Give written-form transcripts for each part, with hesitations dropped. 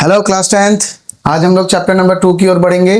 Hello class 10th। आज हम लोग चैप्टर नंबर 2 की ओर बढ़ेंगे,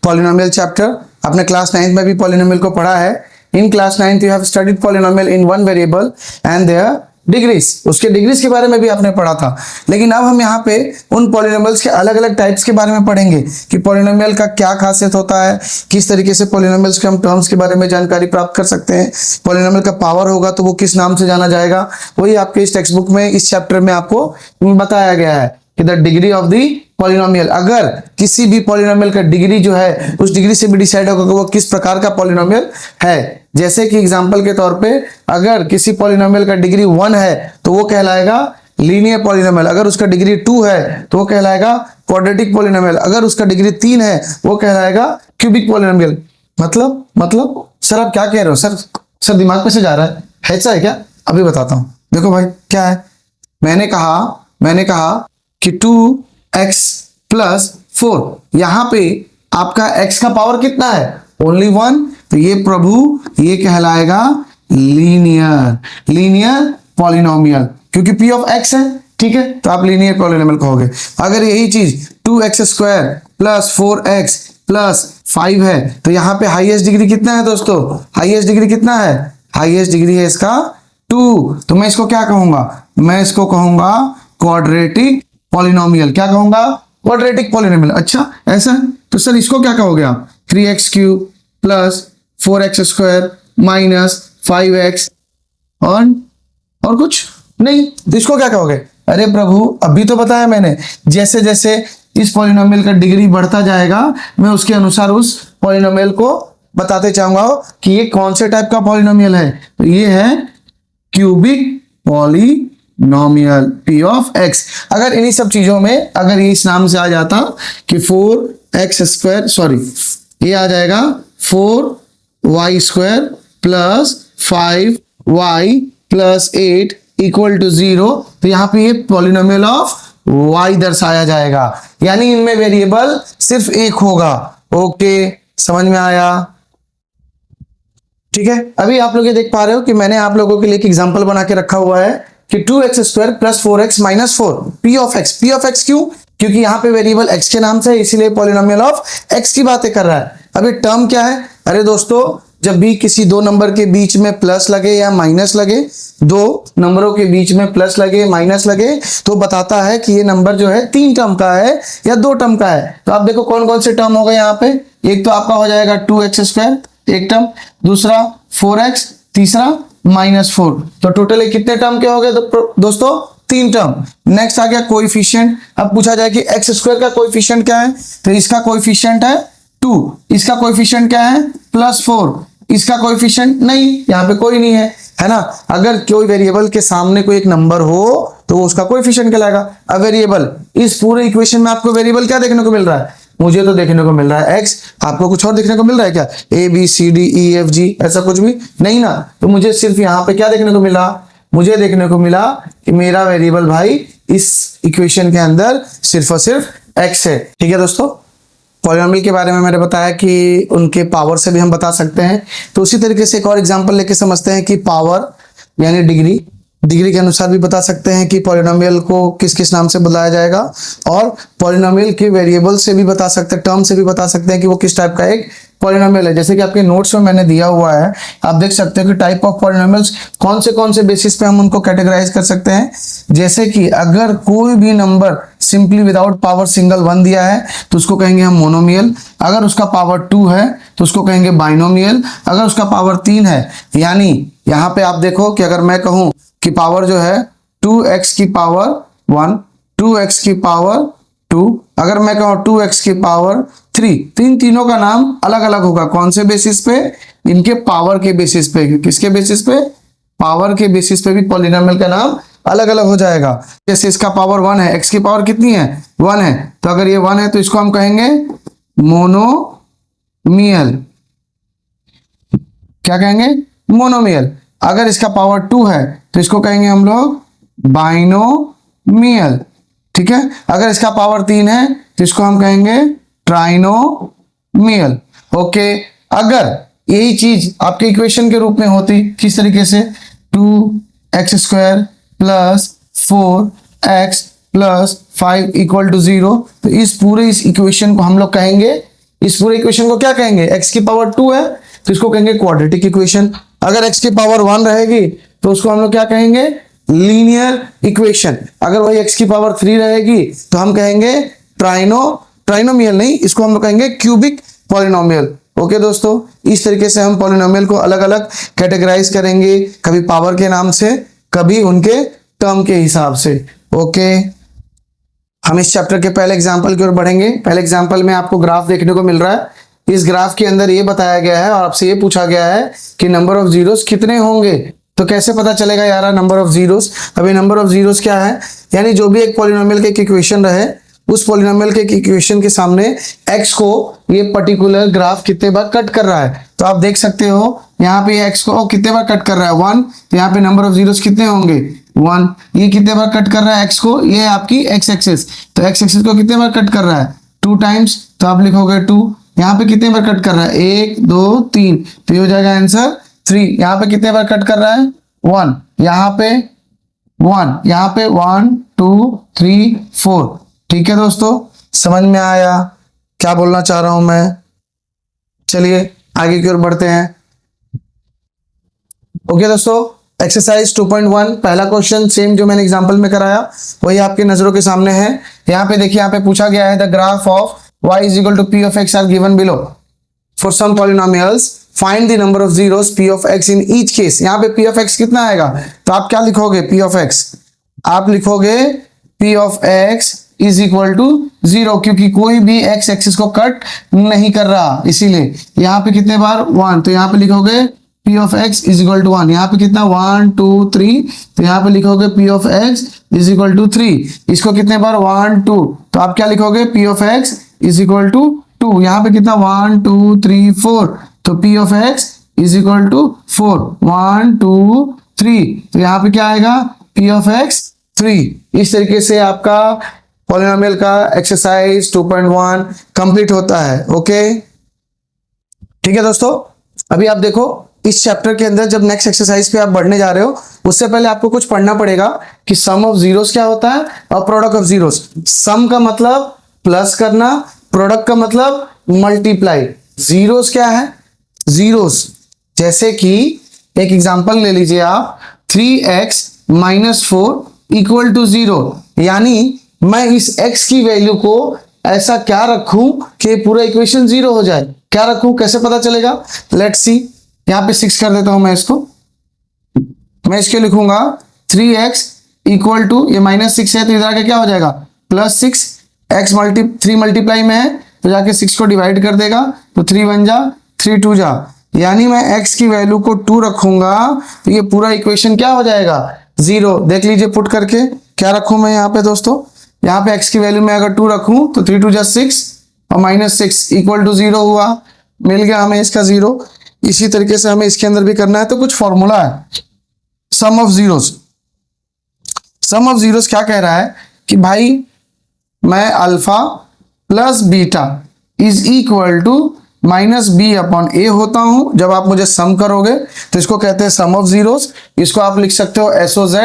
पॉलिनोमियल चैप्टर। आपने क्लास 9th में भी पॉलिनोमियल को पढ़ा है। In class 9th you have studied polynomial in one variable and their degrees. उसके डिग्रीज के बारे में भी आपने पढ़ा था, लेकिन अब हम यहाँ पे उन पॉलिनोमियल्स के अलग अलग टाइप्स के बारे में पढ़ेंगे कि पॉलिनोमियल का क्या खासियत होता है, किस तरीके से पॉलिनोमियल्स के हम टर्म्स के बारे में जानकारी प्राप्त कर सकते हैं। पॉलिनोमियल का पावर होगा तो वो किस नाम से जाना जाएगा, वही आपके इस टेक्स्ट बुक में इस चैप्टर में आपको बताया गया है कि the degree of the polynomial. अगर किसी भी पॉलिनोमियल का डिग्री जो है उस डिग्री से भी डिसाइड होगा कि वो किस प्रकार का पॉलिनोमियल है। जैसे कि एग्जांपल के तौर पे अगर किसी पॉलिनोमियल का डिग्री 1 है तो वो कहलाएगा लीनियर पॉलिनोमियल। अगर उसका डिग्री 2 है तो वो कहलाएगा क्वाड्रेटिक पॉलिनोमियल। अगर उसका डिग्री 3 है वो कहलाएगा क्यूबिक पॉलिनोमियल। मतलब सर आप क्या कह रहे हो? सर दिमाग में से जा रहा है ऐसा है क्या? अभी बताता हूं। देखो भाई क्या है, मैंने कहा कि 2x प्लस 4, यहां पे आपका x का पावर कितना है? ओनली 1। तो ये प्रभु ये कहलाएगा लीनियर पॉलिनोमियल, क्योंकि p ऑफ x है। ठीक है, तो आप लीनियर पॉलिनोमियल कहोगे। अगर यही चीज 2x square plus 4x plus 5 है तो यहाँ पे हाईएस्ट डिग्री कितना है दोस्तों? हाईएस्ट डिग्री कितना है? हाईएस्ट डिग्री है इसका 2। तो मैं इसको क्या कहूंगा? मैं इसको कहूंगा क्वाड्रेटिक पॉलिनोमियल। क्या कहूंगा? Quadratic polynomial. अच्छा ऐसा है, तो सर इसको क्या कहोगे आप? 3x cube plus 4x square minus 5x और कुछ नहीं, तो इसको क्या कहोगे? अरे प्रभु अभी तो बताया मैंने, जैसे जैसे इस पॉलिनोमियल का डिग्री बढ़ता जाएगा मैं उसके अनुसार उस पॉलिनोमियल को बताते चाहूंगा कि ये कौन से टाइप का पॉलिनोमियल है। तो ये है cubic polynomial p of x। अगर इन्हीं सब चीजों में अगर ये इस नाम से आ जाता कि 4x स्क्वायर, सॉरी ये आ जाएगा 4y square plus 5y plus 8 equal to 0, तो यहाँ पे ये पॉलिनोमियल ऑफ y दर्शाया जाएगा, यानी इनमें वेरिएबल सिर्फ एक होगा। ओके, समझ में आया? ठीक है, अभी आप लोग ये देख पा रहे हो कि मैंने आप लोगों के लिए एक एग्जांपल बना के रखा हुआ है कि 2x square plus 4x minus 4 p of x। p of x क्यों? क्योंकि यहाँ पे वेरिएबल x के नाम से है, इसीलिए पॉलिनोमियल ऑफ x की बातें कर रहा है। अब ये टर्म क्या है? अरे दोस्तों, जब भी किसी दो नंबर के बीच में प्लस लगे या माइनस लगे, दो नंबरों के बीच में प्लस लगे माइनस लगे, तो बताता है कि ये नंबर जो है 3 टर्म का है या 2 टर्म का है। तो आप देखो कौन कौन से टर्म हो गए यहाँ पे। एक तो आपका हो जाएगा 2x स्क्वायर एक टर्म, दूसरा 4x, तीसरा -4। तो टोटल कितने टर्म के हो गए दोस्तों? 3 टर्म। नेक्स्ट आ गया कोएफिशिएंट। अब पूछा जाए कि x स्क्वायर का कोएफिशिएंट क्या है, तो इसका कोएफिशिएंट है 2। इसका कोएफिशिएंट क्या है? +4। इसका कोएफिशिएंट नहीं, यहाँ पे कोई नहीं है ना। अगर कोई वेरिएबल के सामने कोई एक नंबर हो तो उसका कोएफिशिएंट कहलाएगा। अब वेरिएबल, इस पूरे इक्वेशन में आपको वेरिएबल क्या देखने को मिल रहा है? मुझे तो देखने को मिल रहा है x। आपको कुछ और देखने को मिल रहा है क्या? a b c d e f g ऐसा कुछ भी नहीं ना। तो मुझे सिर्फ यहाँ पे क्या देखने को मिला? मुझे देखने को मिला कि मेरा वेरिएबल भाई इस इक्वेशन के अंदर सिर्फ और सिर्फ x है। ठीक है दोस्तों, पॉलिनोमियल के बारे में मैंने बताया कि उनके पावर से भी हम बता सकते हैं। तो उसी तरीके से एक और एग्जांपल लेके समझते हैं कि पावर यानी डिग्री के अनुसार भी बता सकते हैं कि पॉलिनोमियल को किस किस नाम से बुलाया जाएगा, और पॉलिनोमियल के वेरिएबल से भी बता सकते हैं, टर्म से भी बता सकते हैं कि वो किस टाइप का एक पॉलिनोमियल है। जैसे कि आपके नोट्स में मैंने दिया हुआ है, आप देख सकते हो कि टाइप ऑफ पॉलिनोमियल्स कौन से बेसिस पे हम उनको कैटेगराइज कर सकते हैं। जैसे कि अगर कोई भी number simply without power single 1 दिया है तो उसको कहेंगे हम मोनोमियल। अगर उसका पावर 2 है तो उसको कहेंगे बाइनोमियल। अगर उसका पावर 3 है, यानी यहाँ पे आप देखो कि अगर मैं कहूँ कि पावर जो है 2x की पावर 1, 2x की पावर 2, अगर मैं कहूँ 2x की पावर 3, तो इन तीनों का नाम अलग अलग होगा। कौन से बेसिस पे? इनके पावर के बेसिस पे। किसके बेसिस पे? पावर के बेसिस पे भी पॉलिनोमियल का नाम अलग अलग हो जाएगा। जैसे इसका पावर 1 है, x की पावर कितनी है? 1 है, तो अगर ये 1 है तो इसको हम कहेंगे मोनोमियल। क्या कहेंगे? मोनोमियल। अगर इसका पावर 2 है तो इसको कहेंगे हम लोग बाइनोमियल। ठीक है, अगर इसका पावर 3 है तो इसको हम कहेंगे ट्राइनोमियल। ओके, अगर यही चीज आपके इक्वेशन के रूप में होती, किस तरीके से? 2x square plus 4x plus 5 equal to 0। तो इस इक्वेशन को हम लोग कहेंगे, इस पूरे इक्वेशन को क्या कहेंगे, x की पावर 2 है तो इसको कहेंगे क्वाड्रेटिक इक्वेशन। अगर x की पावर 1 रहेगी तो उसको हम लोग क्या कहेंगे, लीनियर इक्वेशन। अगर वही x की पावर 3 रहेगी तो हम कहेंगे ट्राइनोमियल नहीं, इसको हम लोग कहेंगे क्यूबिक पॉलिनोमियल। ओके दोस्तों, इस तरीके से हम पॉलिनोमियल को अलग अलग कैटेगराइज करेंगे, कभी पावर के नाम से, कभी उनके टर्म के हिसाब से। ओके, हम इस चैप्टर के पहले एग्जांपल की ओर बढ़ेंगे। पहले एग्जांपल में आपको ग्राफ देखने को मिल रहा है। इस ग्राफ के अंदर ये बताया गया है और आपसे ये पूछा गया है कि नंबर ऑफ जीरोस कितने होंगे। तो कैसे पता चलेगा यार नंबर ऑफ जीरोस? अभी नंबर ऑफ जीरोस क्या है, यानी जो भी एक पॉलिनोमियल के इक्वेशन रहे, उस पॉलिनोमियल के इक्वेशन के सामने x को ये पर्टिकुलर ग्राफ कितने बार कट कर रहा है। तो आप देख सकते हो यहाँ पे x को कितने बार कट कर रहा है, 1। तो यहाँ पे नंबर ऑफ जीरोस कितने होंगे, 1। ये कितने बार कट कर रहा है x को, ये आपकी x एक्सिस, तो x एक्सिस को कितने बार कट कर रहा है, 2 टाइम्स। तो आप लिखोगे 2। यहाँ पे कितने बार कट कर रहा है, 1 2 3, तो ये हो जाएगा आंसर 3। यहाँ पे कितने बार कट कर रहा है, 1। यहाँ पे 1, यहाँ पे 1 2 3 4। ठीक है दोस्तों, समझ में आया क्या बोलना चाह रहा हूं मैं? चलिए आगे की ओर बढ़ते हैं। ओके दोस्तों, एक्सरसाइज 2.1 पहला क्वेश्चन सेम जो मैंने एग्जांपल में कराया वही आपके नजरों के सामने है। यहाँ पे देखिए, यहाँ पे पूछा गया है the graph of y is equal to p of x are given below for some polynomials find the number of zeros p of x in each case. यहाँ पे p of x कितना आएगा, तो आप क्या लिखोगे, p of x आप लिखोगे p of x is equal to 0, क्योंकि कोई भी x एक्सिस को कट नहीं कर रहा, इसीलिए यहाँ पे कितने बार 1, तो यहाँ पे लिखोगे p of x is equal to 1। यहाँ पे कितना 1 2 3, तो यहाँ पे लिखोगे p of x is equal to 3। इसको कितने बार 1 2, तो आप क्या लिखोगे p of x is equal to 2। यहाँ पे कितना 1 2 3 4, तो p of x is equal to 4 1 2 3, तो यहाँ पे क्या आएगा p of x 3। इस तरीके से आपका पॉलिनोमियल का एक्सरसाइज 2.1 कंप्लीट होता है। ओके, ठीक है दोस्तों, अभी आप देखो इस चैप्टर के अंदर जब नेक्स्ट एक्सरसाइज पे आप बढ़ने जा रहे हो उससे पहले आपको कुछ पढ़ना पड़ेगा कि सम ऑफ जीरोस क्या होता है और प्रोडक्ट ऑफ जीरोस। सम का मतलब प्लस करना, प्रोडक्ट का मतलब मल्टीप्लाई। जीरोस क्या है, जीरोस जैसे कि एक एग्जांपल ले लीजिए आप, 3x माइनस 4 इक्वल टू 0, यानी मैं इस x की वैल्यू को ऐसा क्या रखूं कि पूरा इक्वेशन 0 हो जाए। क्या रखूं, कैसे पता चलेगा, लेट्स सी। यहां पे 6 कर देता हूं मैं इसको, मैं इसके लिखूंगा 3x इक्वल टू, ये -6 है तो इधर आके क्या हो जाएगा +6, x 3 मल्टीप्लाई में है तो जाके 6 को डिवाइड कर देगा, तो 3 1 जा 3 2 जा, यानी मैं x की वैल्यू को 2 रखूंगा तो ये पूरा इक्वेशन क्या हो जाएगा 0। देख लीजिए पुट करके क्या रखूं मैं यहाँ पे दोस्तों, यहाँ पे x की वैल्यू में अगर 2 रखूं तो 3 2 जा 6 और -6 इक्वल टू 0 हुआ, मिल गया हमें इसका 0। इसी तरीके से हमें इसके अंदर भी करना है। तो कुछ फॉर्मूला है sum of zeros. Sum of zeros क्या कह रहा है कि भाई मैं alpha plus beta is equal to -b upon a होता हूं। जब आप मुझे सम करोगे तो इसको कहते हैं सम ऑफ जीरोस। इसको आप लिख सकते हो SOZ,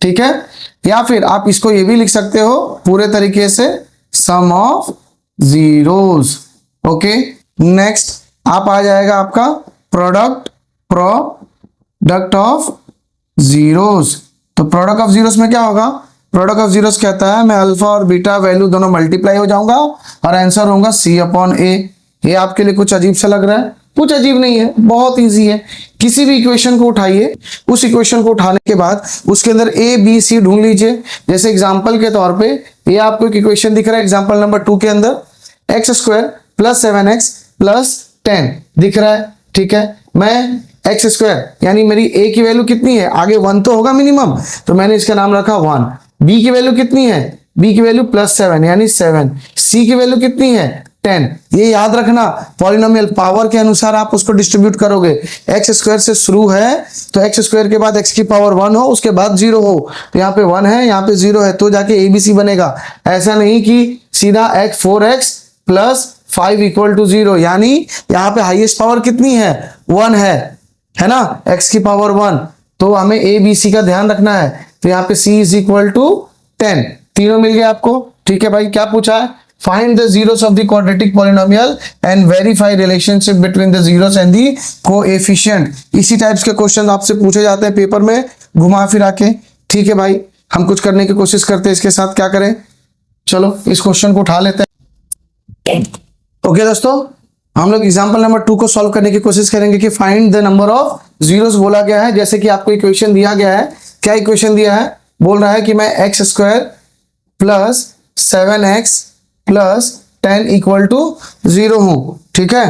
ठीक है, या फिर आप इसको ये भी लिख सकते हो पूरे तरीके से सम ऑफ जीरोस। ओके, नेक्स्ट आप आ जाएगा आपका प्रोडक्ट ऑफ जीरोस। तो प्रोडक्ट ऑफ जीरोस में क्या होगा, प्रोडक्ट ऑफ जीरोस कहता है मैं अल्फा और बीटा वैल्यू दोनों मल्टीप्लाई हो जाऊंगा और आंसर होगा C अपॉन A। ये आपके लिए कुछ अजीब सा लग रहा है, कुछ अजीब नहीं है, बहुत इजी है। किसी भी इक्वेशन को उठाइए, उस इक्वेशन को उठाने के बाद उसके अंदर A B C ढूंढ लीजिए। जैसे एग्जांपल के तौर पे ये आपको एक इक्वेशन दिख रहा है एग्जांपल नंबर 2 के अंदर, x² + 7x + 10 दिख रहा है, ठीक है। मैं x² यानी मेरी A की वैल्यू कितनी है, आगे 1 तो होगा मिनिमम, तो मैंने इसका नाम रखा 1। B की वैल्यू कितनी है, B की वैल्यू +7 यानी 7। C की वैल्यू कितनी है 10। ये याद रखना, पॉलिनोमियल पावर के अनुसार आप उसको डिस्ट्रीब्यूट करोगे। x² से शुरू है तो x² के बाद x की पावर 1 हो, उसके बाद 0 हो, तो यहाँ पे 1 है यहाँ पे 0 है तो जाके ABC बनेगा। ऐसा नहीं कि सीधा 4x + 5 = 0, यानी यहाँ पे हाईएस्ट पावर कितनी है 1 है ना, x की पावर 1, तो हमें ABC का ध्यान रखना है। तो यहाँ पे C = 10, तीनों मिल गए आपको। ठीक है भाई, क्या पूछा है? Find the zeros of the quadratic polynomial and verify relationship between the zeros and the coefficient. इसी टाइप्स के क्वेश्चन आपसे पूछे जाते हैं पेपर में घुमा फिरा के। ठीक है भाई, हम कुछ करने की कोशिश करते हैं इसके साथ। क्या करें, चलो इस क्वेश्चन को उठा लेते हैं। ओके दोस्तों, हम लोग एग्जांपल नंबर 2 को सॉल्व करने की कोशिश करेंगे कि find the number of zeros बोला गया है। जैसे कि आपको इक्वेशन दिया गया है, क्या इक्वेशन दिया है? बोल रहा है कि मैं x square plus 7x plus 10 equal to 0 हूं। ठीक है,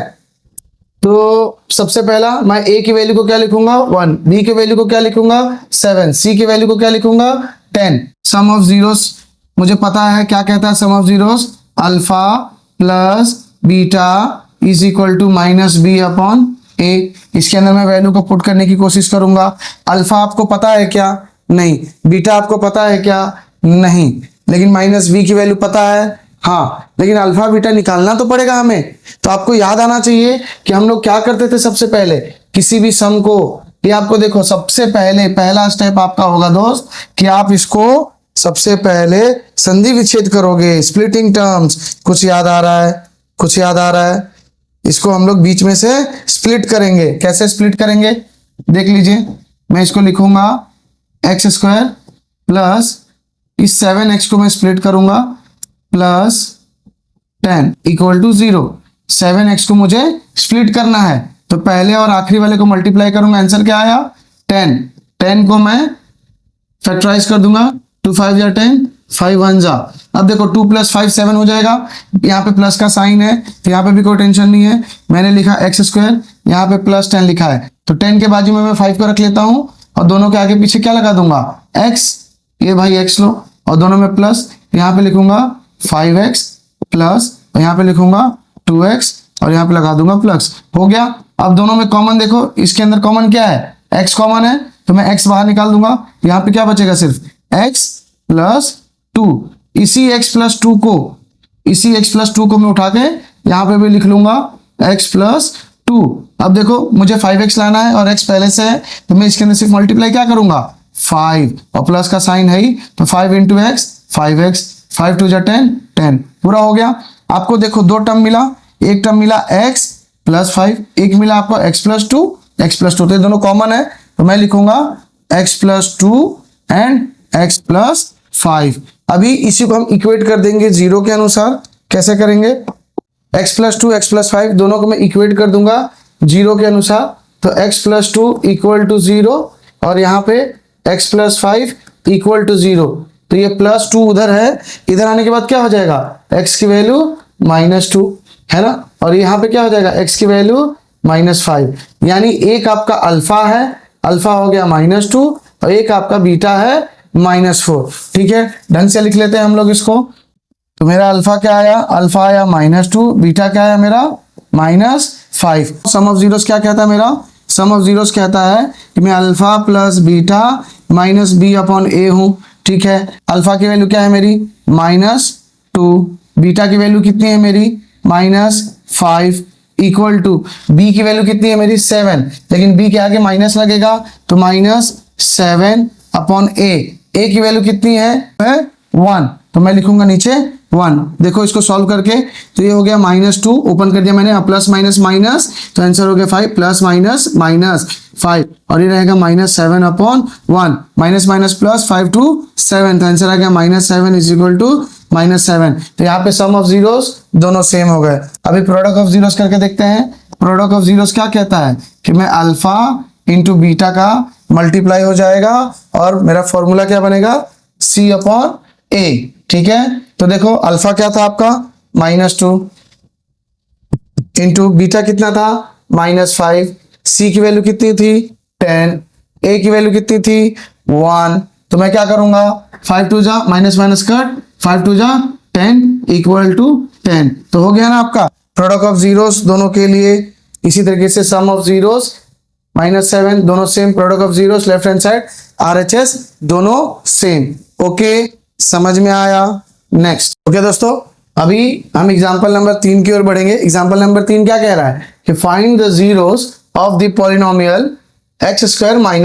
तो सबसे पहला मैं a की वैल्यू को क्या लिखूंगा? 1, b की वैल्यू को क्या लिखूंगा? 7, c की वैल्यू को क्या लिखूंगा? 10। सम ऑफ जीरोस मुझे पता है, क्या कहता है sum of zeros? Alpha plus beta is equal to minus B upon A. इसके अंदर मैं वैल्यू को पुट करने की कोशिश करूंगा। अल्फा आपको पता है क्या? नहीं। बीटा आपको पता है क्या? नहीं। लेकिन माइनस बी की वैल्यू पता है, हाँ। लेकिन अल्फा बीटा निकालना तो पड़ेगा हमें। तो आपको याद आना चाहिए कि हम लोग क्या करते थे सबसे पहले किसी भी सम को। ये आपको देखो, सबसे पहले पहला स्टेप आपका होगा दोस्त कि आप इसको सबसे पहले संधि विच्छेद करोगे, स्प्लिटिंग टर्म्स। कुछ याद आ रहा है? कुछ याद आ रहा है? इसको हम लोग बीच में से स्प्लिट करेंगे। कैसे स्प्लिट करेंगे देख लीजिए। मैं इसको लिखूंगा एक्स स्क्वायर प्लस इस 7x को मैं स्प्लिट करूंगा प्लस 10 इक्वल टू 0। 7x को मुझे स्प्लिट करना है तो पहले और आखिरी वाले को मल्टीप्लाई करूंगा। आंसर क्या आया? 10। 10 को मैं फैक्टराइज कर दूंगा। 2 5 जा 10, 5 1 जा। अब देखो 2 + 5 7 हो जाएगा। यहाँ पे प्लस का साइन है तो यहाँ पे भी कोई टेंशन नहीं है। मैंने लिखा एक्स स्क्वायर, यहाँ पे प्लस 10 लिखा है तो 10 के बाजू में मैं 5 को रख लेता हूँ और दोनों के आगे पीछे क्या लगा दूंगा? x। ये भाई x लो और दोनों में प्लस। यहाँ पे लिखूंगा 5x प्लस और यहाँ पे लिखूंगा 2x और यहाँ पे लगा दूंगा प्लस। हो गया। अब दोनों में कॉमन देखो, इसके अंदर कॉमन क्या है? x कॉमन है तो मैं x बाहर निकाल दूंगा। यहाँ पे क्या बचेगा? सिर्फ x + 2। इसी x + 2 को मैं उठा के यहाँ पे भी लिख लूंगा x + 2। अब देखो मुझे 5x लाना है और x पहले से है तो मैं इसके अंदर सिर्फ मल्टीप्लाई क्या करूंगा? 5 और प्लस का साइन है ही तो 5 × x 5x, 5 2 जा 10, 10 पूरा हो गया। आपको देखो दो टर्म मिला, एक टर्म मिला x + 5, एक मिला आपको x + 2, x + 2। तो ये दोनों कॉमन है तो मैं लिखूंगा x + 2 एंड x + 5। अभी इसी को हम इक्वेट कर देंगे 0 के अनुसार। कैसे करेंगे? x + 2 x + 5 दोनों को मैं इक्वेट कर दूंगा 0 के अनुसार। तो x + 2 = 0 और यहाँ पे x + 5 = 0। तो ये +2 उधर है, इधर आने के बाद क्या हो जाएगा? x की वैल्यू -2 है ना, और यहाँ पे क्या हो जाएगा? x की वैल्यू -5। यानी एक आपका अल्फा है, अल्फा हो गया -2 और एक आपका बीटा है -4। ठीक है, ढंग से लिख लेते हैं हम लोग इसको। तो मेरा अल्फा क्या आया? अल्फा आया -2, बीटा क्या आया मेरा? -5। सम ऑफ जीरोस क्या कहता है मेरा? सम ऑफ जीरोस कहता है कि मैं alpha plus beta minus B upon A हूं। ठीक है, अल्फा की वैल्यू क्या है मेरी? -2। बीटा की वैल्यू कितनी है मेरी? -5 इक्वल टू बी की वैल्यू कितनी है मेरी? 7। लेकिन बी के आगे माइनस लगेगा तो -7 अपॉन ए की वैल्यू कितनी है? 1। तो मैं लिखूंगा नीचे 1। देखो इसको सॉल्व करके तो ये हो गया -2, ओपन कर दिया मैंने, प्लस माइनस माइनस तो आंसर हो गया 5 प्लस माइनस -5 और ये रहेगा -7 अपॉन 1। माइनस माइनस प्लस 5 2 7 तो आंसर आ गया -7 = -7। तो यहाँ पे सम ऑफ जीरोस दोनों सेम हो गए। अभी प्रोडक्ट ऑफ जीरोस करके देखते हैं। प्रोडक्ट ऑफ जीरोस क्या कहता है कि मैं अल्फा इंटू बीटा का मल्टीप्लाई हो जाएगा और मेरा फॉर्मूला क्या बनेगा? c upon a। ठीक है, तो देखो अल्फा क्या था आपका? -2 इंटू बीटा कितना था? -5। c की वैल्यू कितनी थी? 10। a की वैल्यू कितनी थी? 1। तो मैं क्या करूंगा? 5 2 जा माइनस माइनस कट, 5 2 जा 10 = 10। तो हो गया ना आपका प्रोडक्ट ऑफ जीरोस दोनों के लिए। इसी तरीके से सम ऑफ जीरोस -7 दोनों same, product of zeros left hand side RHS दोनों सेम। ओके, समझ में आया? नेक्स्ट। ओके दोस्तों, अभी हम एग्जांपल नंबर 3 की ओर बढ़ेंगे। एग्जांपल नंबर 3 क्या कह रहा है कि find the zeros of the polynomial x²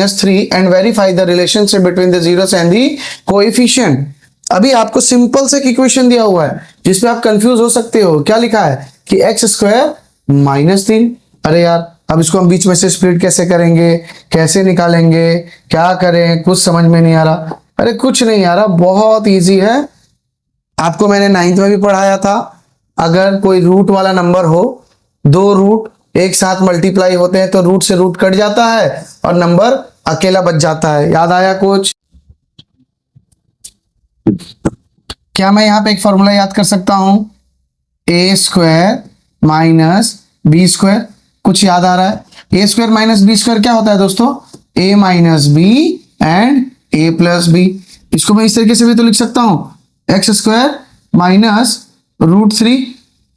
- 3 and verify the relationship between the zeros and the coefficient. अभी आपको सिंपल से इक्वेशन दिया हुआ है जिसपे आप कंफ्यूज हो सकते हो। क्या लिखा है कि एक्स स्क्वायर माइनस 3। अरे यार अब इसको हम बीच में से स्प्लिट कैसे करेंगे, कैसे निकालेंगे, क्या करें, कुछ समझ में नहीं आ रहा। अरे कुछ नहीं आ रहा, बहुत इजी है। आपको मैंने 9th में भी पढ़ाया था, अगर कोई रूट वाला नंबर हो, दो रूट एक साथ मल्टीप्लाई होते हैं तो रूट से रूट कट जाता है और नंबर अकेला बच जाता है। याद आया कुछ? क्या मैं यहां पे एक फॉर्मूला याद कर सकता हूं, A square minus B square? कुछ याद आ रहा है? A square minus B square क्या होता है दोस्तों? A minus B and A plus B. इसको मैं इस तरीके से भी तो लिख सकता हूं, एक्स स्क्वायर माइनस √3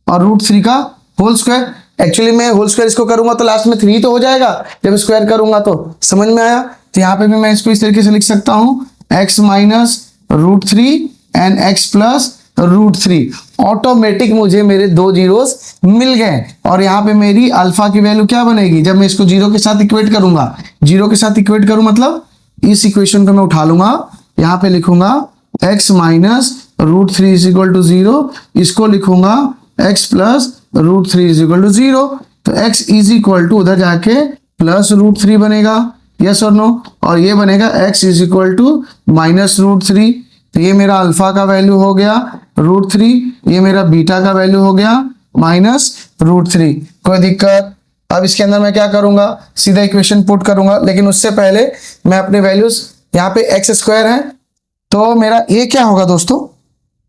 और √3 का होल स्क्वायर। एक्चुअली मैं होल स्क्वायर इसको करूंगा तो लास्ट में 3 तो हो जाएगा जब स्क्वायर करूंगा, तो समझ में आया? तो यहाँ पे भी मैं इसको इस तरीके से लिख सकता हूं, x minus √3 and x plus √3। Automatic मुझे मेरे दो जीरोस मिल गए और यहाँ पे मेरी अल्फा की वैल्यू क्या बनेगी जब मैं इसको जीरो के साथ इक्वेट करूंगा? जीरो के साथ इक्वेट करूं मतलब इस इक्वेशन को मैं उठा लूंगा, यहाँ पे लिखूंगा x minus √3 is equal to 0, इसको लिखूंगा x plus √3 is equal to 0। तो x इज इक्वल टू उधर जाके प्लस √3 बनेगा, यस और नो, और ये बनेगा x is equal to minus √3। तो ये मेरा अल्फा का वैल्यू हो गया √3, ये मेरा बीटा का वैल्यू हो गया माइनस √3। कोई दिक्कत? अब इसके अंदर मैं क्या करूंगा, सीधा इक्वेशन पुट करूंगा, लेकिन उससे पहले मैं अपने वैल्यूज यहाँ पे एक्स स्क्वायर है तो मेरा ए क्या होगा दोस्तों?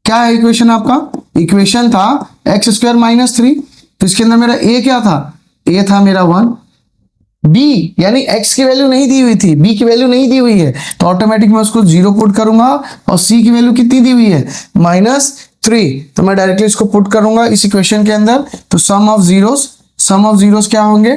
क्या है इक्वेशन आपका? इक्वेशन था एक्स स्क्वायर माइनस 3, तो इसके अंदर मेरा ए क्या था? ए था मेरा 1। बी यानी एक्स की वैल्यू नहीं दी हुई थी, बी की वैल्यू नहीं दी हुई है, तो ऑटोमेटिक मैं उसको 0 पुट करूंगा। और सी की वैल्यू कितनी दी हुई है? -3, तो मैं डायरेक्टली इसको पुट करूंगा इस इक्वेशन के अंदर। तो सम ऑफ जीरोस क्या होंगे?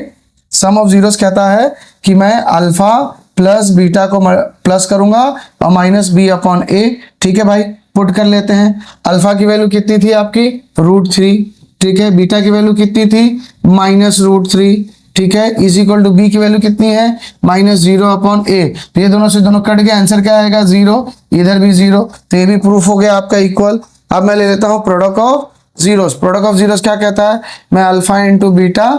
सम ऑफ जीरोस कहता है कि मैं अल्फा प्लस बीटा को प्लस करूंगा और माइनस बी अपॉन ए। ठीक है भाई, पुट कर लेते हैं। अल्फा की वैल्यू कितनी थी आपकी? √3। ठीक है, बीटा की वैल्यू कितनी थी? -√3। ठीक है, इज इक्वल टू बी की वैल्यू कितनी है? -0 अपॉन ए। तो ये दोनों से दोनों कट गया, आंसर क्या आएगा? 0। इधर भी 0, तो ये भी प्रूफ हो गया आपका इक्वल। अब मैं ले लेता हूँ product of zeros. Product of zeros क्या कहता है? मैं alpha into beta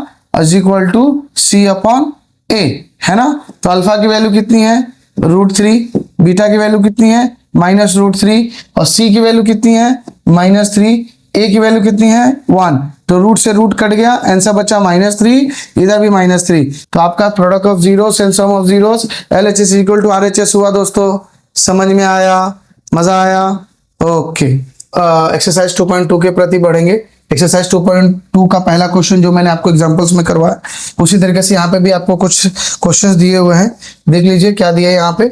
is equal to C upon A, है ना? तो अल्फा की वैल्यू कितनी है? √3, बीटा की वैल्यू कितनी है? -√3, और सी की वैल्यू कितनी है? -3, ए की वैल्यू कितनी है? 1। तो रूट से रूट कट गया, आंसर बचा -3, इधर भी -3। तो आपका product of zeros and sum of zeros LHS equal to RHS हुआ दोस्तों। समझ में आया? मजा आया? ओके, एक्सरसाइज 2.2 के प्रति बढ़ेंगे। एक्सरसाइज 2.2 का पहला क्वेश्चन जो मैंने आपको एग्जांपल्स में करवाया, उसी तरीके से यहाँ पे भी आपको कुछ क्वेश्चंस दिए हुए हैं। देख लीजिए क्या दिया है यहाँ पे।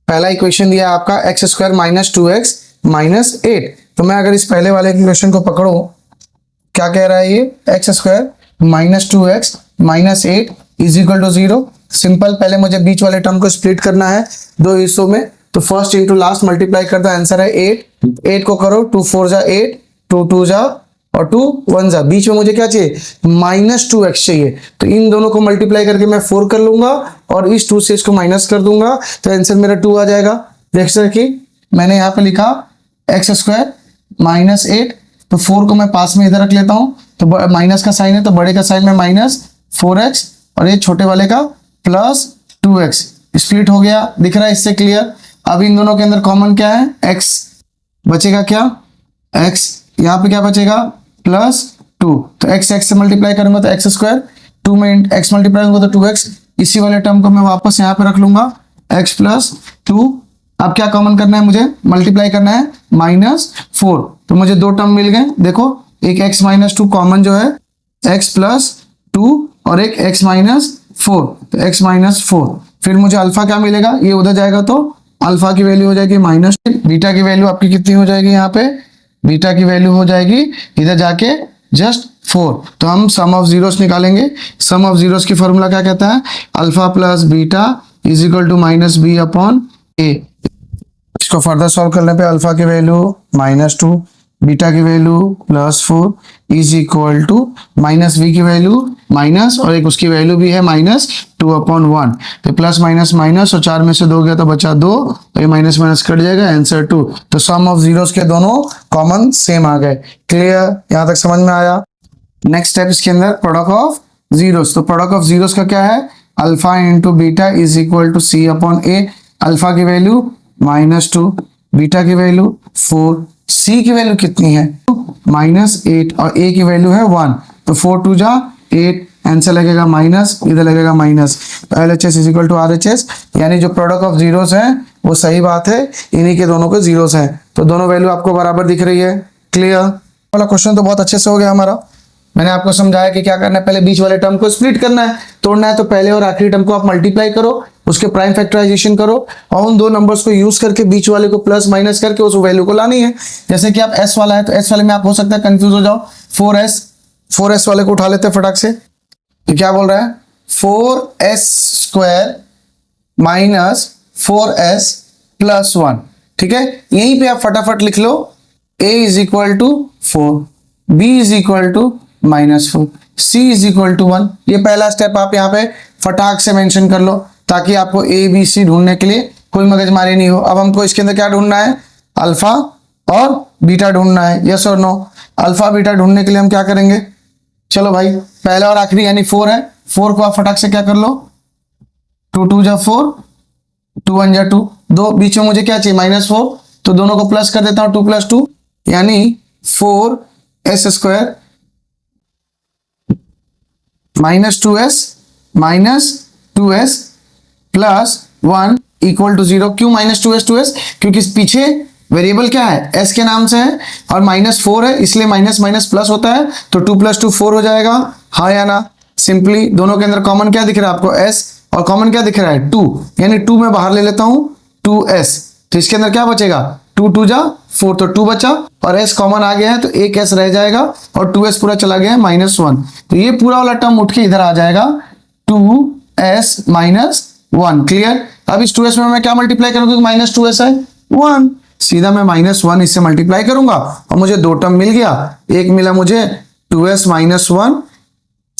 पहला इक्वेशन दिया है आपका x square minus 2x minus 8। तो मैं अगर इस पहले वाले इक्वेशन को पकड़ूं, क्या कह रहा है ये? x square minus 2x minus 8 is equal to 0। Simple, पहले मुझे बीच वाले टर्म को स्प्लिट करना है दो हिस्सों में, तो फर्स्ट इंटू लास्ट मल्टीप्लाई करता है, आंसर है 8। 8 को करो, 2 4 जा 8, 2 2 जा और 2 1 जा। बीच में मुझे क्या चाहिए? -2x चाहिए, तो इन दोनों को मल्टीप्लाई करके मैं 4 कर लूंगा और इस 2 से इसको माइनस कर दूंगा, तो आंसर मेरा 2 आ जाएगा। देख सकते मैंने यहाँ पे लिखा x स्क्वायर -8, तो 4 को मैं पास में इधर रख लेता हूँ, तो माइनस का साइन है तो बड़े का साइन में -4x और ये छोटे वाले का +2x। स्प्लिट हो गया, दिख रहा है इससे क्लियर? अब इन दोनों के अंदर कॉमन क्या है? x बचेगा, क्या x, यहाँ पे क्या बचेगा? +2। तो x से मल्टीप्लाई करूंगा तो x स्क्वायर, 2 में x मल्टीप्लाई होगा तो 2x। इसी वाले टर्म को मैं वापस यहाँ पे रख लूंगा, x +2। अब क्या कॉमन करना है मुझे? मल्टीप्लाई करना है -4। तो मुझे दो टर्म मिल गए, देखो, एक x -2 कॉमन जो है, x +2 और एक x -4, तो x -4। फिर मुझे अल्फा क्या मिलेगा? ये उधर जाएगा तो अल्फा की वैल्यू हो जाएगी -8। बीटा की वैल्यू आपकी कितनी हो जाएगी? यहाँ पे बीटा की वैल्यू हो जाएगी इधर जाके जस्ट 4। तो हम सम ऑफ जीरोस निकालेंगे। सम ऑफ जीरोस की फॉर्मूला क्या कहता है? Alpha plus beta is equal to -b upon A. इसको फर्दर सॉल्व करने पे अल्फा की वैल्यू -2, बीटा की value +4 is equal to minus V की वैल्यू माइनस और एक उसकी वैल्यू भी है -2/1। तो प्लस माइनस माइनस और 4 में से 2 गया तो बचा 2, तो ये माइनस माइनस कट जाएगा, आंसर 2। तो सम ऑफ जीरोस के दोनों कॉमन सेम आ गए। क्लियर, यहां तक समझ में आया। नेक्स्ट स्टेप इसके अंदर प्रोडक्ट ऑफ जीरोस। तो प्रोडक्ट ऑफ जीरोस का क्या है, alpha into beta is equal to C/A। Alpha की वैल्यू -2, बीटा की वैल्यू 4, सी की वैल्यू कितनी है -8 और ए की वैल्यू है 1। तो 4 2 जा 8, आंसर लगेगा माइनस, इधर लगेगा minus. LHS is equal to RHS, यानी जो प्रोडक्ट ऑफ जीरोस है वो सही बात है, इन्हीं के दोनों के जीरोस हैं। तो दोनों वैल्यू आपको बराबर दिख रही है। क्लियर वाला क्वेश्चन तो बहुत अच्छे से हो गया हमारा। मैंने आपको समझाया कि क्या करना है, पहले बीच वाले टर्म को स्प्लिट करना है, तोड़ना है। तो पहले और आखिरी टर्म को आप मल्टीप्लाई करो, उसके प्राइम फैक्टराइजेशन करो और उन दो नंबर्स को यूज करके बीच वाले को प्लस माइनस करके उस वैल्यू को लानी है। जैसे कि आप S वाला है तो S वाले में आप हो सकता है कंफ्यूज हो जाओ। 4S वाले को उठा लेते हैं फटाक से। तो क्या बोल रहा है, 4S² माइनस 4S प्लस 1। ठीक है, यहीं पे आप फटाफट लिख लो A is equal to 4, B is equal to -4, C is equal to 1। ये पहला स्टेप आप यहाँ पे फटाक से मेंशन कर लो ताकि आपको ABC ढूंढने के लिए कोई मगजमारी नहीं हो। अब हमको इसके अंदर क्या ढूंढना है, अल्फा और बीटा ढूंढना है। यस और नो, अल्फा बीटा ढूंढने के लिए हम क्या करेंगे, चलो भाई पहला और आखिरी यानी 4 है, 4 को आप फटाक से क्या कर लो, 2 2 जा 4, 2 1 जा 2, दो बीच में मुझे क्या चाहिए -4, तो दोनों को प्लस कर देता हूं, 2 + 2 यानी 4S² -2S plus 1 equal to 0। क्यों -2S, क्योंकि इस पीछे वेरिएबल क्या है, S के नाम से है और -4 है, इसलिए माइनस माइनस प्लस होता है, तो 2 + 2 4 हो जाएगा। हाँ या ना, सिंपली दोनों के अंदर कॉमन क्या दिख रहा है आपको, S, और कॉमन क्या दिख रहा है 2, यानी 2 में बाहर ले लेता हूं 2S, तो इसके अंदर क्या बचेगा 2 2 जा 4, तो 2 बचा और S कॉमन आ गया है तो एक S रह जाएगा और 2S पूरा चला गया है -1, तो ये पूरा वाला टर्म उठ के इधर आ जाएगा 2S -1। क्लियर। अब इस 2S में मैं क्या मल्टीप्लाई करूंगा, -2S है 1, सीधा मैं -1 इससे मल्टीप्लाई करूंगा और मुझे दो टर्म मिल गया, एक मिला मुझे 2S -1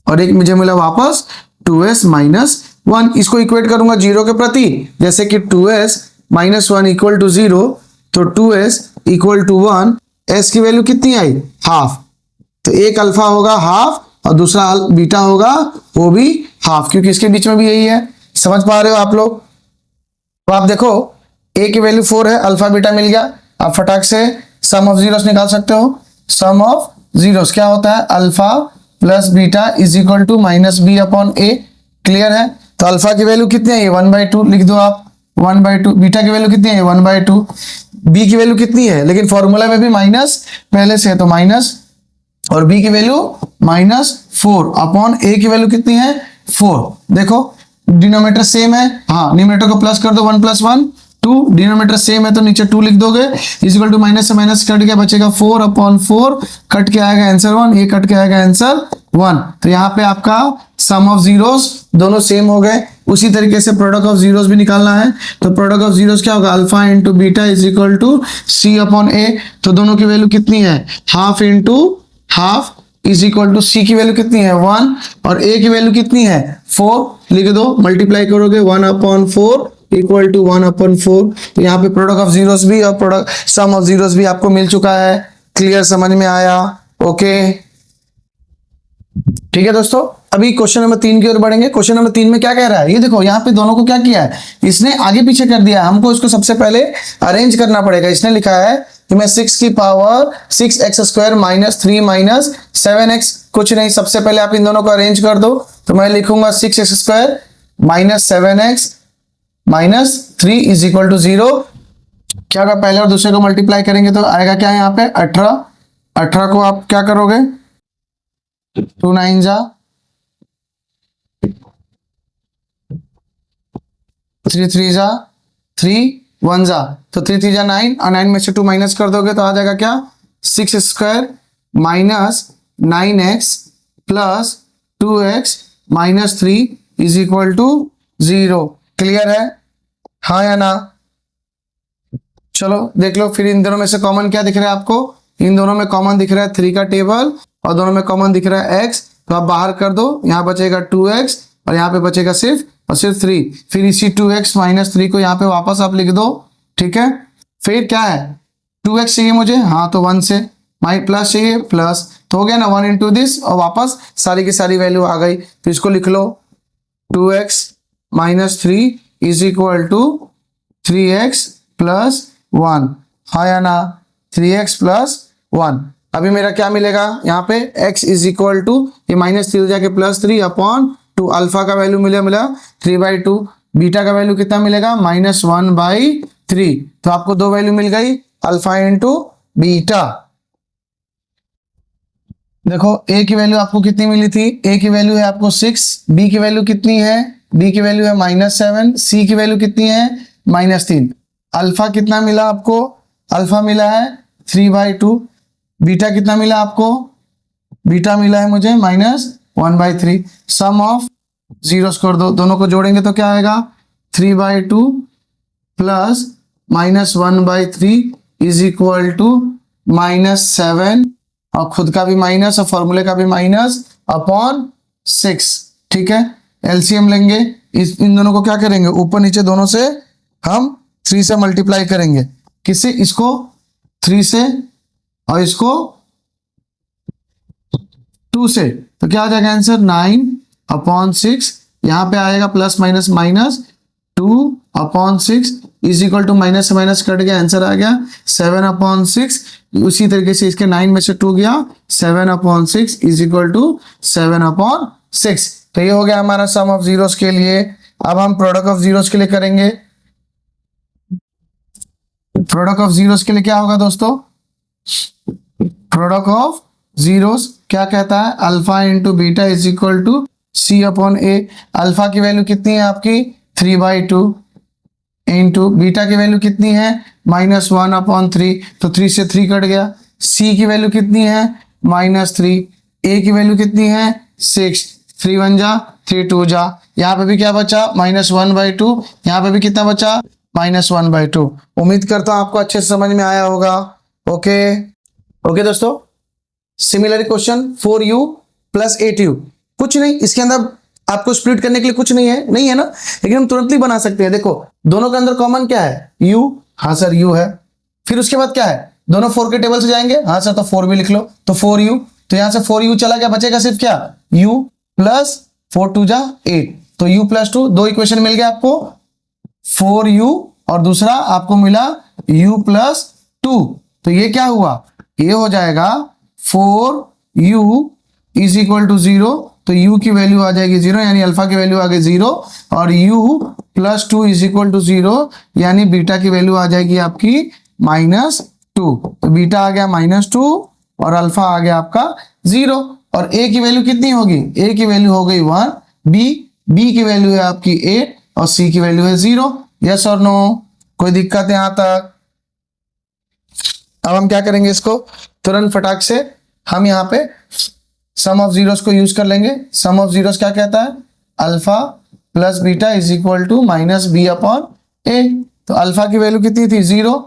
और एक मुझे मिला वापस 2S -1। इसको इक्वेट करूंगा 0 के प्रति, जैसे कि 2S -1 इक्वल टू 0, तो 2S इक्वल टू 1, S की वैल्यू कितनी आई, हाफ, तो एक अल्फा होगा हाफ और दूसरा बीटा होगा वो भी हाफ, क्योंकि इसके बीच में भी यही है। समझ पा रहे हो आप लोग। तो आप देखो A की वैल्यू 4 है, अल्फा बीटा मिल गया। आप फटाक से सम ऑफ जीरोस निकाल सकते हो। सम ऑफ जीरोस क्या होता है, alpha plus beta is equal to -B/A। Clear है। तो अल्फा की वैल्यू कितनी है, 1/2 लिख दो आप, 1/2। बीटा की वैल्यू कितनी है, 1/2। बी की वैल्यू कितनी है, लेकिन फॉर्मूला में भी माइनस पहले से है तो माइनस, और बी की वैल्यू -4 A की वैल्यू कितनी है 4। देखो डिनोमिनेटर सेम है, हाँ न्यूमरेटर को प्लस कर दो, 1 + 1 2, डिनोमिनेटर सेम है तो नीचे 2 लिख दोगे, इक्वल टू माइनस से माइनस कट गया, बचेगा 4/4, कट के आएगा आंसर 1, ये कट के आएगा आंसर 1। तो यहाँ पे आपका सम ऑफ जीरोस दोनों सेम हो गए। उसी तरीके से प्रोडक्ट ऑफ जीरोस भी निकालना है, तो प्रोडक्ट ऑफ जीरोस क्या होगा, alpha into beta is equal to C/A। तो दोनों की वैल्यू कितनी है, half into half is equal to, C की वैल्यू कितनी है 1 और A की वैल्यू कितनी है 4, लिख दो, मल्टीप्लाई करोगे 1/4 इक्वल टू 1/4। तो यहाँ पे प्रोडक्ट ऑफ जीरोस भी और प्रोडक्ट सम ऑफ जीरोस भी आपको मिल चुका है। क्लियर, समझ में आया। ओके ठीक है दोस्तों, अभी क्वेश्चन नंबर 3 की ओर बढ़ेंगे। क्वेश्चन नंबर 3 में क्या कह रहा है, ये देखो यहाँ पे दोनों को क्या किया है, इसने आगे पीछे कर दिया, हमको इसको सबसे पहले अरेंज करना पड़ेगा। इसने लिखा है कि मैं 6 की पावर 6x² -3 -7x, कुछ नहीं, सबसे पहले आप इन दोनों को अरेंज कर दो। तो मैं लिखूंगा 6x² -7x -3 is equal to 0। क्या होगा, पहले और दूसरे को मल्टीप्लाई करेंगे तो आएगा क्या यहाँ पे 18। 18 को आप क्या करोगे, 2 9 जा 3 3 जा 3 1 जा, तो 3 3 जा 9 और 9 में से 2 माइनस कर दोगे तो आ जाएगा क्या 6² -9x plus 2x -3 is equal to 0। Clear है, हाँ या ना। चलो देख लो फिर इन दोनों में से कॉमन क्या दिख रहा है आपको, इन दोनों में कॉमन दिख रहा है 3 का टेबल और दोनों में कॉमन दिख रहा है x, तो आप बाहर कर दो, यहाँ बचेगा 2x और यहाँ पे बचेगा सिर्फ 3। फिर इसी 2x माइनस 3 को यहाँ पे वापस आप लिख दो, ठीक है। फिर क्या है, 2x चाहिए मुझे, हाँ तो 1 से माइ प्लस चाहिए प्लस, तो हो गया ना 1 इंटू दिस और वापस सारी की सारी वैल्यू आ गई। तो इसको लिख लो 2x minus 3 is equal to 3x plus 1, हाँ या ना, 3x प्लस 1। अभी मेरा क्या मिलेगा यहाँ पे, x इज इक्वल टू, ये माइनस 3 हो जाके प्लस 3 अपॉन 2, अल्फा का वैल्यू मिला 3/2, बीटा का वैल्यू कितना मिलेगा -1/3। तो आपको दो वैल्यू मिल गई, अल्फा इंटू बीटा। देखो a की वैल्यू आपको कितनी मिली थी, a की वैल्यू है आपको 6, b की वैल्यू कितनी है, b की वैल्यू है -7, c की वैल्यू कितनी है -3। अल्फा कितना मिला आपको, अल्फा मिला है 3/2, बीटा कितना मिला आपको, बीटा मिला है मुझे -1/3। सम ऑफ जीरोस कर दो, दोनों को जोड़ेंगे तो क्या आएगा 3/2 प्लस -1/3 इज इक्वल टू -7, और खुद का भी माइनस और फॉर्मूले का भी माइनस अपॉन 6, ठीक है। एलसीएम लेंगे, इन दोनों को क्या करेंगे, ऊपर नीचे दोनों से हम 3 से मल्टीप्लाई करेंगे, किससे, इसको 3 से और इसको 2 से, तो क्या आ जाएगा आंसर 9/6, यहाँ पे आएगा plus minus minus 2/6 is equal to minus से माइनस कट गया, आंसर आ गया 7/6। उसी तरीके से इसके 9 में से 2 गया, 7/6 इज इक्वल टू 7/6। तो ये हो गया हमारा सम ऑफ जीरोस के लिए। अब हम प्रोडक्ट ऑफ जीरोस के लिए करेंगे। प्रोडक्ट ऑफ जीरोस के लिए क्या होगा दोस्तों, प्रोडक्ट ऑफ जीरोस क्या कहता है, alpha into beta is equal to c/a। Alpha की वैल्यू कितनी है आपकी 3/2 इंटू बीटा की वैल्यू कितनी है -1/3, तो 3 से 3 कट गया। c की वैल्यू कितनी है -3, a की वैल्यू कितनी है 6, 3 1 जा 3 2 जा, यहाँ पे भी क्या बचा -1/2, यहाँ पे भी कितना बचा -1/2। उम्मीद करता हूँ आपको अच्छे से समझ में आया होगा। ओके दोस्तों, सिमिलर क्वेश्चन 4u + 8u, कुछ नहीं इसके अंदर आपको स्प्लिट करने के लिए कुछ नहीं है ना, लेकिन हम तुरंत ही बना सकते हैं। देखो दोनों के अंदर कॉमन क्या है u, हाँ सर u है। फिर उसके बाद क्या है, दोनों 4 के टेबल से जाएंगे, हाँ सर तो 4 भी लिख लो, तो 4u, तो यहां से 4u चला गया, बचेगा सिर्फ क्या u प्लस 4 2 जा 8, तो u + 2, दो इक्वेशन मिल गया आपको, 4u और दूसरा आपको मिला u + 2, तो ये क्या हुआ, ये हो जाएगा 4u इज इक्वल टू 0, तो u की वैल्यू आ जाएगी 0, यानी अल्फा की वैल्यू आ गई 0, और u + 2 इज इक्वल टू 0, यानी बीटा की वैल्यू आ जाएगी आपकी -2, तो बीटा आ गया -2 और अल्फा आ गया आपका 0। और a की वैल्यू कितनी होगी, a की वैल्यू हो गई 1, b की वैल्यू है आपकी 8 और c की वैल्यू है 0। यस और नो, कोई दिक्कत है यहां तक। अब हम क्या करेंगे, इसको तुरंत फटाक से हम यहाँ पे सम ऑफ जीरोस को यूज कर लेंगे। सम ऑफ जीरोस क्या कहता है, alpha plus beta is equal to -b/a। तो अल्फा की वैल्यू कितनी थी 0,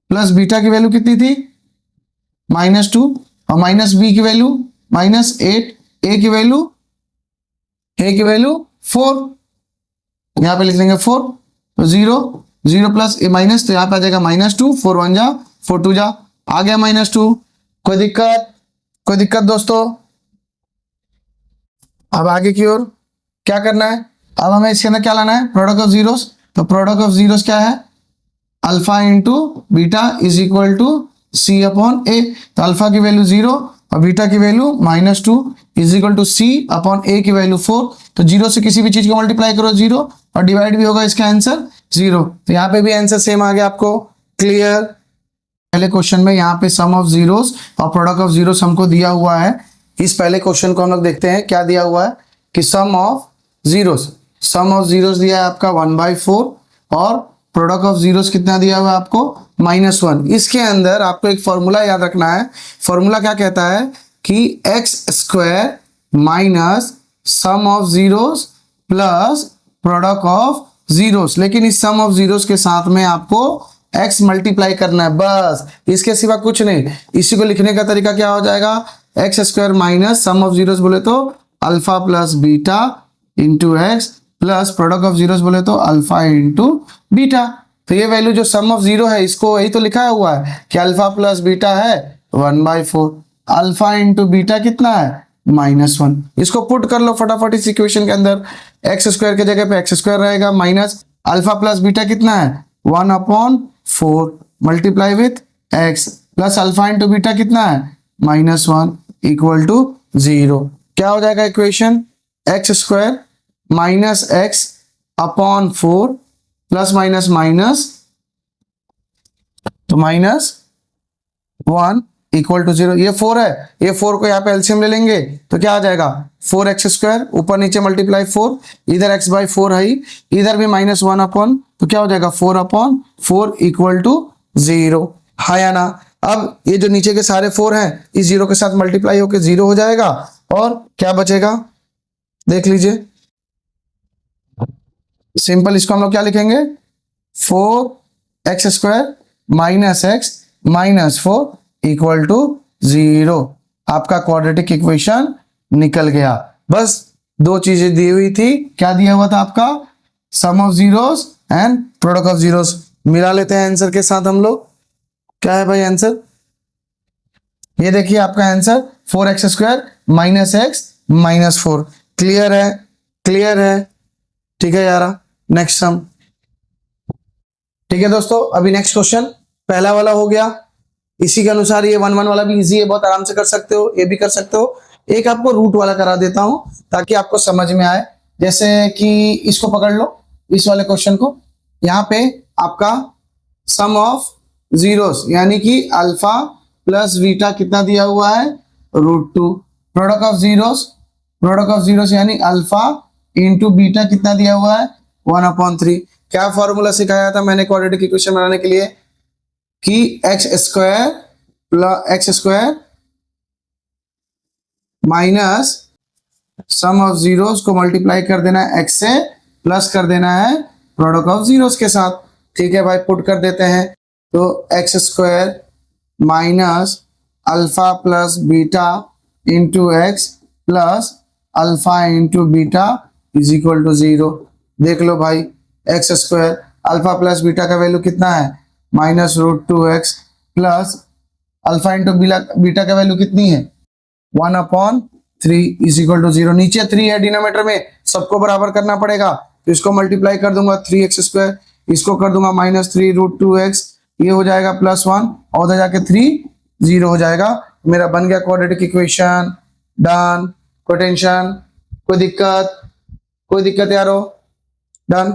प्लस बीटा की वैल्यू कितनी थी -2, और माइनस b की वैल्यू -8, a की वैल्यू 4, यहाँ पे लिख लेंगे 4, तो 0 प्लस माइनस, तो यहाँ पे आ जाएगा -2, 4 1 जा 4 2 जा, आ गया -2। कोई दिक्कत दोस्तों। अब आगे की ओर क्या करना है, अब हमें इसके अंदर क्या लाना है, प्रोडक्ट ऑफ जीरोस। तो प्रोडक्ट ऑफ जीरोस क्या है, alpha into beta is equal to c/a। तो अल्फा की वैल्यू 0 और बीटा की value -2 is equal to c/a की वैल्यू 4। तो 0 से किसी भी चीज को मल्टीप्लाई करो 0 और डिवाइड भी होगा, इसका आंसर 0। तो यहाँ पे भी आंसर सेम आ गया आपको, क्लियर। पहले क्वेश्चन में यहाँ पे सम ऑफ जीरोस और प्रोडक्ट ऑफ जीरोस हमको दिया हुआ है। इस पहले क्वेश्चन को हम लोग देखते हैं, क्या दिया हुआ है कि सम ऑफ जीरोस दिया है आपका 1/4 और प्रोडक्ट ऑफ जीरोस कितना दिया हुआ है आपको -1। इसके अंदर आपको एक फॉर्मूला याद रखना है। फॉर्मूला क्या कहता है कि x² minus sum of zeros plus product of zeros, लेकिन इस सम ऑफ जीरोस के साथ में आपको x मल्टीप्लाई करना है बस, इसके सिवा कुछ नहीं। इसी को लिखने का तरीका क्या हो जाएगा, x square minus sum of zeros बोले तो alpha plus beta into x plus product of zeros बोले तो अल्फा इंटू बीटा। तो ये वैल्यू जो सम ऑफ जीरो है इसको यही तो लिखा हुआ है कि अल्फा प्लस बीटा है 1/4, अल्फा इंटू बीटा कितना है -1। इसको पुट कर लो फटाफट इस इक्वेशन के अंदर, एक्स स्क्वायर की जगह पे एक्स स्क्वायर रहेगा माइनस अल्फा प्लस बीटा कितना है 1/4 multiply with x plus alpha into beta कितना है -1 इक्वल टू 0। क्या हो जाएगा equation, x square minus x upon 4 plus minus minus तो -1 इक्वल टू 0। ये 4 है, ये 4 को यहाँ पे एलसीएम ले लेंगे तो क्या आ जाएगा 4x स्क्वायर ऊपर नीचे मल्टीप्लाई 4, इधर x/4 है, इधर भी -1 अपॉन तो क्या हो जाएगा 4/4 इक्वल टू 0, हाँ या ना। अब ये जो नीचे के सारे 4 हैं इस 0 के साथ मल्टीप्लाई होकर 0 हो जाएगा और क्या बचेगा देख लीजिए, सिंपल इसको हम लोग क्या लिखेंगे 4x square minus x minus 4 equal to 0। आपका क्वाड्रेटिक इक्वेशन निकल गया। बस दो चीजें दी हुई थी, क्या दिया हुआ था आपका sum of zeros and product of zeros. मिला लेते हैं आंसर के साथ हम लोग, क्या है भाई आंसर, ये देखिए आपका answer 4x square minus x minus 4। Clear है, क्लियर है, ठीक है यारा। नेक्स्ट सम, ठीक है दोस्तों, अभी नेक्स्ट क्वेश्चन पहला वाला हो गया, इसी के अनुसार ये 1 1 वाला भी इजी है, बहुत आराम से कर सकते हो, ये भी कर सकते हो। एक आपको रूट वाला करा देता हूं ताकि आपको समझ में आए। जैसे कि इसको पकड़ लो, इस वाले क्वेश्चन को, यहाँ पे आपका सम ऑफ जीरोस यानी कि अल्फा प्लस बीटा कितना दिया हुआ है √2, प्रोडक्ट ऑफ जीरोस यानी अल्फा इंटू बीटा कितना दिया हुआ है 1/3। क्या फॉर्मूला सिखाया था मैंने क्वाड्रेटिक इक्वेशन बनाने के लिए कि x square minus sum of zeros को मल्टीप्लाई कर देना है एक्स से प्लस कर देना है प्रोडक्ट ऑफ जीरोस के साथ। ठीक है भाई, पुट कर देते हैं तो x square minus alpha plus beta into x plus alpha into beta is equal to 0। देख लो भाई, x square alpha plus beta का वैल्यू कितना है -√2x plus alpha into beta का वैल्यू कितनी है 1/3 इज इक्वल टू 0। नीचे 3 है डिनोमिनेटर में, सबको बराबर करना पड़ेगा तो इसको मल्टीप्लाई कर दूंगा 3x स्क्वायर, इसको कर दूंगा -3√2x, ये हो जाएगा +1 और उधर जाके 3 0 हो जाएगा। मेरा बन गया क्वाड्रेटिक इक्वेशन, डन। कोई टेंशन, कोई दिक्कत यारो, डन।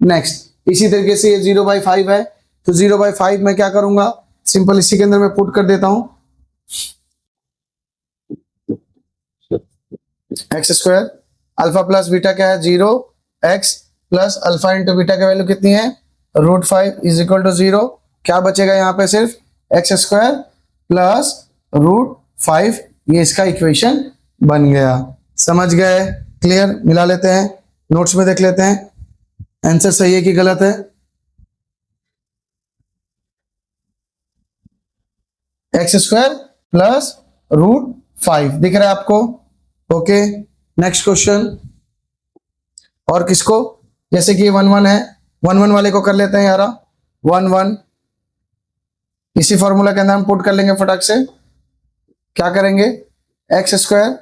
नेक्स्ट इसी तरीके से ये 0/5 है तो 0/5 में क्या करूंगा, सिंपल इसी के अंदर मैं पुट कर देता हूं x square alpha plus beta क्या है 0x plus alpha into beta का वैल्यू कितनी है √5 इज इक्वल टू 0। क्या बचेगा यहाँ पे सिर्फ एक्स स्क्वायर प्लस √5, ये इसका इक्वेशन बन गया। समझ गए, क्लियर। मिला लेते हैं, नोट्स में देख लेते हैं आंसर सही है कि गलत है। एक्स स्क्वायर प्लस √5 दिख रहा है आपको, ओके। नेक्स्ट क्वेश्चन, और किसको, जैसे कि 1 1 है, 1 1 वाले को कर लेते हैं यारा 1 1, इसी फॉर्मूला के अंदर हम पुट कर लेंगे फटाक से। क्या करेंगे, एक्स स्क्वायर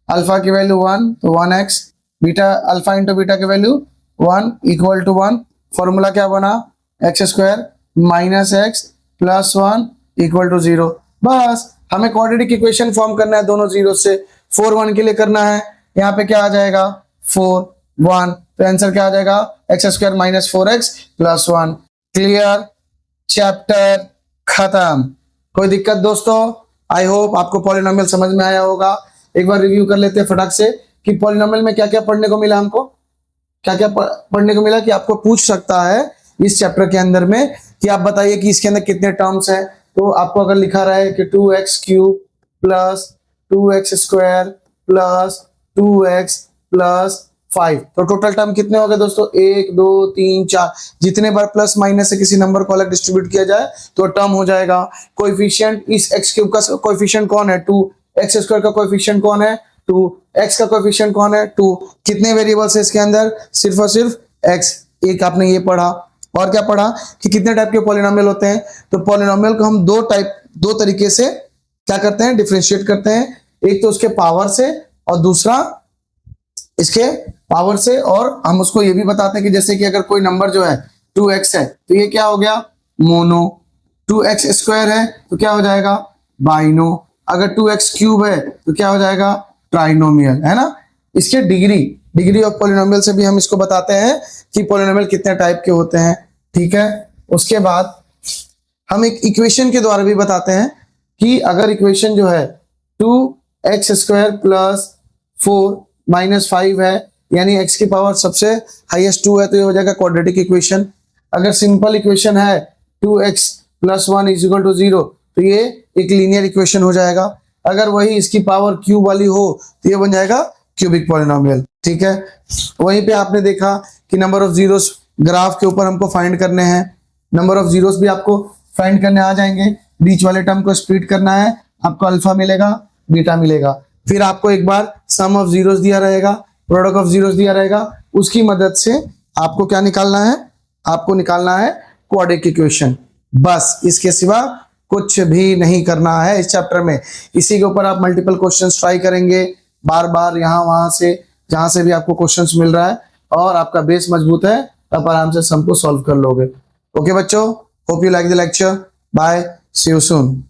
अल्फा की वैल्यू 1 तो 1x, beta alpha into beta की वैल्यू 1 इक्वल टू 1। फॉर्मूला क्या बना, x square minus x plus 1 equal to 0। बस हमें क्वाड्रेटिक इक्वेशन फॉर्म करना है दोनों जीरो से, 4 1 के लिए करना है। यहाँ पे क्या आ जाएगा 4 1, तो आंसर क्या आ जाएगा x square minus 4x plus 1। Clear, chapter खत्म। कोई दिक्कत दोस्तों, आई होप आपको पॉलिनोमियल समझ में आया होगा। एक बार रिव्यू कर लेते हैं फटाक से कि पॉलिनोमियल में क्या क्या पढ़ने को मिला, हमको क्या क्या पढ़ने को मिला कि आपको पूछ सकता है इस चैप्टर के अंदर में कि आप बताइए कि इसके अंदर कितने टर्म्स हैं। तो आपको अगर लिखा रहा है कि 2x³ plus 2x² plus 2x plus 5। तो टोटल टर्म कितने हो गए दोस्तों, 1 2 3 4। जितने बार प्लस माइनस से किसी नंबर को अलग डिस्ट्रीब्यूट किया जाए तो टर्म हो जाएगा। कोएफिशिएंट इस एक्स क्यूब का कोएफिशिएंट कौन है, 2। एक्स स्क्वायर का कोएफिशिएंट कौन है, 2। एक्स का कोएफिशिएंट कौन है, 2। कितने वेरिएबल्स है इसके अंदर, सिर्फ और सिर्फ एक्स। एक आपने ये पढ़ा। और क्या पढ़ा कि कितने टाइप के पॉलिनोमियल होते हैं। तो पॉलिनोमियल को हम दो तरीके से क्या करते हैं, डिफरेंशिएट करते हैं। एक तो उसके पावर से और दूसरा इसके पावर से। और हम उसको ये भी बताते हैं कि जैसे कि अगर कोई नंबर जो है 2x है तो ये क्या हो गया, मोनो। 2x स्क्वायर है तो क्या हो जाएगा, बाइनो। अगर 2x क्यूब है तो क्या हो जाएगा, ट्राइनोमियल, है ना। इसके डिग्री ऑफ पॉलिनोमियल से भी हम इसको बताते हैं कि पॉलिनोमियल कितने टाइप के होते हैं, ठीक है। उसके बाद हम एक इक्वेशन के द्वारा भी बताते हैं कि अगर इक्वेशन जो है 2x स्क्वायर प्लस 4 माइनस 5 है, यानी x की पावर सबसे हाईएस्ट 2 है, तो ये हो जाएगा क्वाड्रेटिक इक्वेशन। अगर सिंपल इक्वेशन है 2x plus 1 is equal to 0, तो ये एक लीनियर इक्वेशन हो जाएगा। अगर वही इसकी पावर क्यूब वाली हो तो ये बन जाएगा क्यूबिक पॉलिनोमियल, ठीक है। वहीं पे आपने देखा कि नंबर ऑफ जीरोस ग्राफ के ऊपर हमको फाइंड करने हैं। नंबर ऑफ जीरोस भी आपको फाइंड करने आ जाएंगे। बीच वाले टर्म को स्प्लिट करना है, आपको अल्फा मिलेगा, बीटा मिलेगा। फिर आपको एक बार सम ऑफ जीरोस दिया रहेगा, प्रोडक्ट ऑफ जीरोस दिया रहेगा, उसकी मदद से आपको क्या निकालना है, आपको निकालना है क्वाड्रेटिक इक्वेशन। बस इसके सिवा कुछ भी नहीं करना है इस चैप्टर में। इसी के ऊपर आप मल्टीपल क्वेश्चंस ट्राई करेंगे बार बार, यहाँ वहां से जहां से भी आपको क्वेश्चंस मिल रहा है, और आपका बेस मजबूत है, आप आराम से सम को सॉल्व कर लोगे। ओके बच्चों, hope you like the lecture. Bye, see you soon.